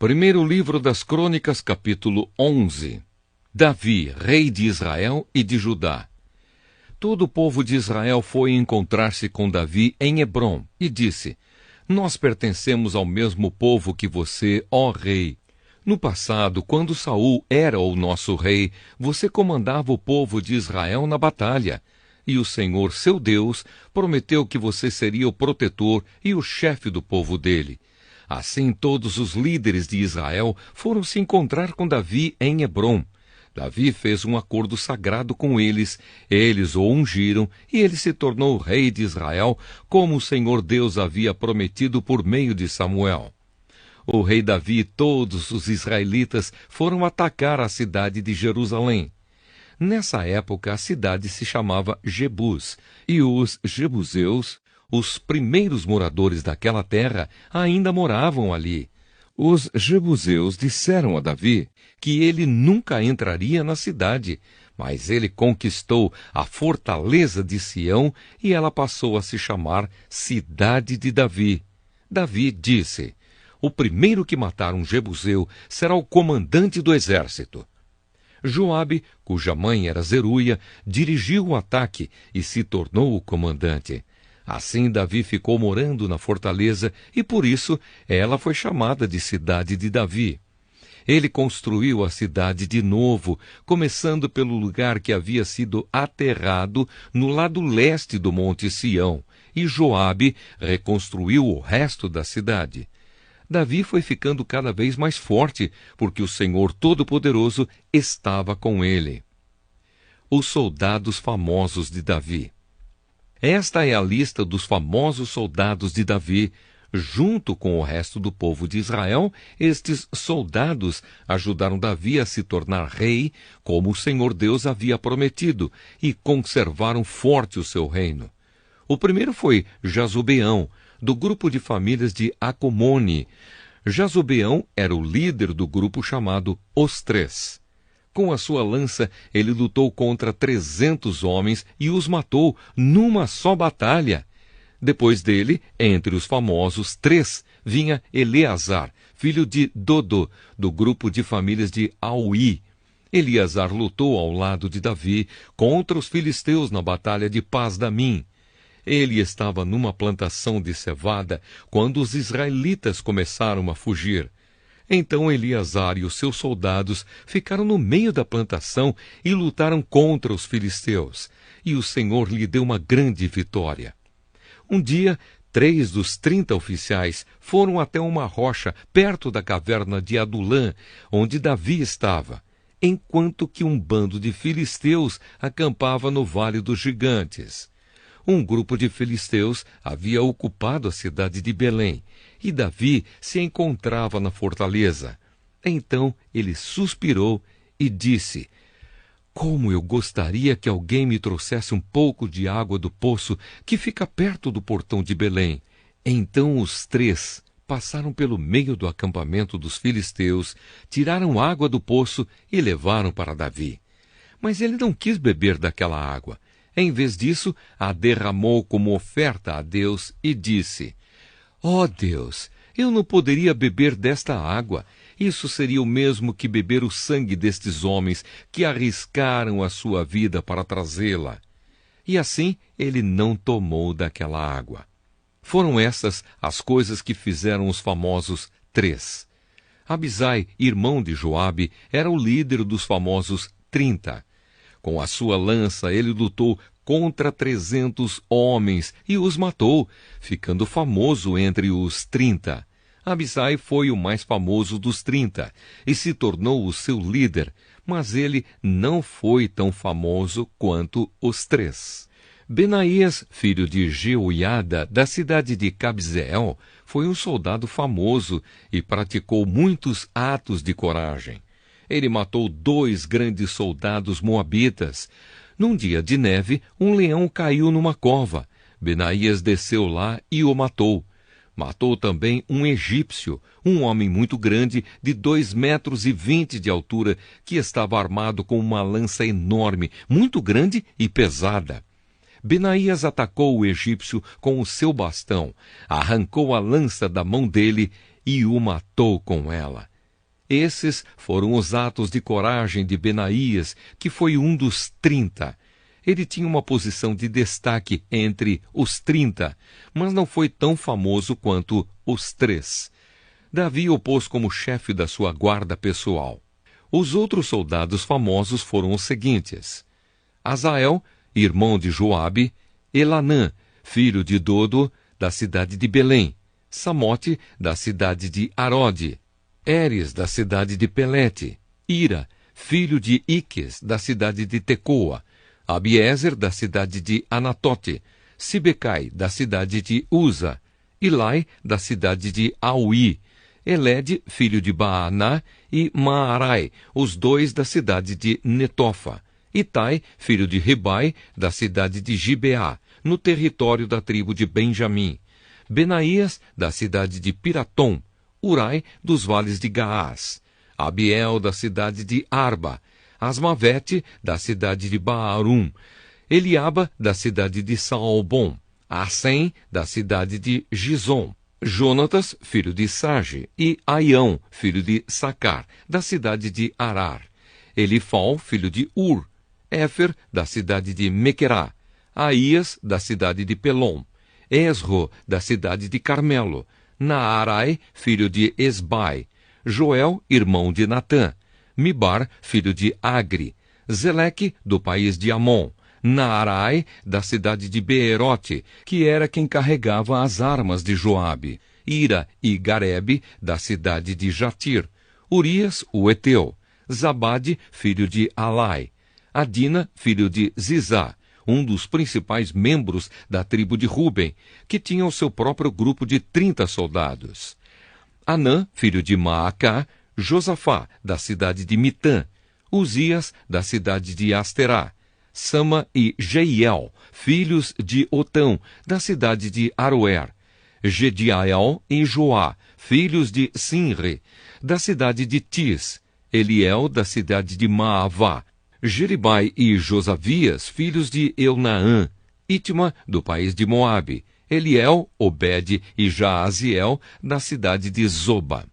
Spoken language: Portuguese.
Primeiro livro das Crônicas, capítulo 11. Davi, rei de Israel e de Judá. Todo o povo de Israel foi encontrar-se com Davi em Hebrom e disse: Nós pertencemos ao mesmo povo que você, ó rei. No passado, quando Saul era o nosso rei, você comandava o povo de Israel na batalha. E o Senhor, seu Deus, prometeu que você seria o protetor e o chefe do povo dele. Assim, todos os líderes de Israel foram se encontrar com Davi em Hebrom. Davi fez um acordo sagrado com eles o ungiram e ele se tornou rei de Israel, como o Senhor Deus havia prometido por meio de Samuel. O rei Davi e todos os israelitas foram atacar a cidade de Jerusalém. Nessa época, a cidade se chamava Jebus, e os jebuseus, os primeiros moradores daquela terra, ainda moravam ali. Os jebuseus disseram a Davi que ele nunca entraria na cidade, mas ele conquistou a fortaleza de Sião e ela passou a se chamar Cidade de Davi. Davi disse: O primeiro que matar um jebuseu será o comandante do exército. Joabe, cuja mãe era Zeruia, dirigiu o ataque e se tornou o comandante. Assim Davi ficou morando na fortaleza e por isso ela foi chamada de Cidade de Davi. Ele construiu a cidade de novo, começando pelo lugar que havia sido aterrado no lado leste do Monte Sião, e Joabe reconstruiu o resto da cidade. Davi foi ficando cada vez mais forte, porque o Senhor Todo-Poderoso estava com ele. Os soldados famosos de Davi. Esta é a lista dos famosos soldados de Davi. Junto com o resto do povo de Israel, estes soldados ajudaram Davi a se tornar rei, como o Senhor Deus havia prometido, e conservaram forte o seu reino. O primeiro foi Jazobeão, do grupo de famílias de Acomone. Jazobeão era o líder do grupo chamado Os Três. Com a sua lança, ele lutou contra 300 homens e os matou numa só batalha. Depois dele, entre os famosos três, vinha Eleazar, filho de Dodô, do grupo de famílias de Auí. Eleazar lutou ao lado de Davi contra os filisteus na batalha de Paz-damim. Ele estava numa plantação de cevada quando os israelitas começaram a fugir. Então Eleazar e os seus soldados ficaram no meio da plantação e lutaram contra os filisteus, e o Senhor lhe deu uma grande vitória. Um dia, 3 dos 30 oficiais foram até uma rocha perto da caverna de Adulã, onde Davi estava, enquanto que um bando de filisteus acampava no Vale dos Gigantes. Um grupo de filisteus havia ocupado a cidade de Belém, e Davi se encontrava na fortaleza. Então ele suspirou e disse: Como eu gostaria que alguém me trouxesse um pouco de água do poço que fica perto do portão de Belém. Então os três passaram pelo meio do acampamento dos filisteus, tiraram água do poço e levaram para Davi. Mas ele não quis beber daquela água. Em vez disso, a derramou como oferta a Deus e disse: Ó Deus, eu não poderia beber desta água. Isso seria o mesmo que beber o sangue destes homens que arriscaram a sua vida para trazê-la. E assim ele não tomou daquela água. Foram essas as coisas que fizeram os famosos três. Abisai, irmão de Joabe, era o líder dos famosos 30. Com a sua lança ele lutou contra 300 homens e os matou, ficando famoso entre os 30. Abisai foi o mais famoso dos 30 e se tornou o seu líder, mas ele não foi tão famoso quanto os três. Benaías, filho de Jeoiada, da cidade de Cabzeel, foi um soldado famoso e praticou muitos atos de coragem. Ele matou 2 grandes soldados moabitas. Num dia de neve, um leão caiu numa cova. Benaías desceu lá e o matou. Matou também um egípcio, um homem muito grande, de 2,20 metros de altura, que estava armado com uma lança enorme, muito grande e pesada. Benaías atacou o egípcio com o seu bastão, arrancou a lança da mão dele e o matou com ela. Esses foram os atos de coragem de Benaías, que foi um dos 30. Ele tinha uma posição de destaque entre os 30, mas não foi tão famoso quanto os 3. Davi o pôs como chefe da sua guarda pessoal. Os outros soldados famosos foram os seguintes: Azael, irmão de Joabe; Elanã, filho de Dodo, da cidade de Belém; Samote, da cidade de Arode; Eres, da cidade de Pelete; Ira, filho de Iques, da cidade de Tecoa; Abiezer, da cidade de Anatote; Sibecai, da cidade de Uza; Ilai, da cidade de Auí; Elede, filho de Baaná, e Maarai, os 2 da cidade de Netofa; Itai, filho de Ribai, da cidade de Gibeá, no território da tribo de Benjamim; Benaías, da cidade de Piratom; Urai, dos vales de Gaás; Abiel, da cidade de Arba; Asmavete, da cidade de Baarum; Eliaba, da cidade de Saalbom; Assem, da cidade de Gizom; Jonatas, filho de Sage; e Aião, filho de Sacar, da cidade de Arar; Elifal, filho de Ur; Éfer, da cidade de Mequerá; Aías, da cidade de Pelom; Esro, da cidade de Carmelo; Naarai, filho de Esbai; Joel, irmão de Natã; Mibar, filho de Agri; Zeleque, do país de Amon; Naarai, da cidade de Beerote, que era quem carregava as armas de Joabe; Ira e Garebe, da cidade de Jatir; Urias, o Eteu; Zabade, filho de Alai; Adina, filho de Zizá, um dos principais membros da tribo de Ruben, que tinha o seu próprio grupo de 30 soldados; Anã, filho de Maacá; Josafá, da cidade de Mitã; Uzias, da cidade de Asterá; Sama e Jeiel, filhos de Otão, da cidade de Aroer; Gediael e Joá, filhos de Sinre, da cidade de Tis; Eliel, da cidade de Maavá; Jeribai e Josavias, filhos de Eunaã; Itma, do país de Moabe; Eliel, Obed e Jaaziel, da cidade de Zoba.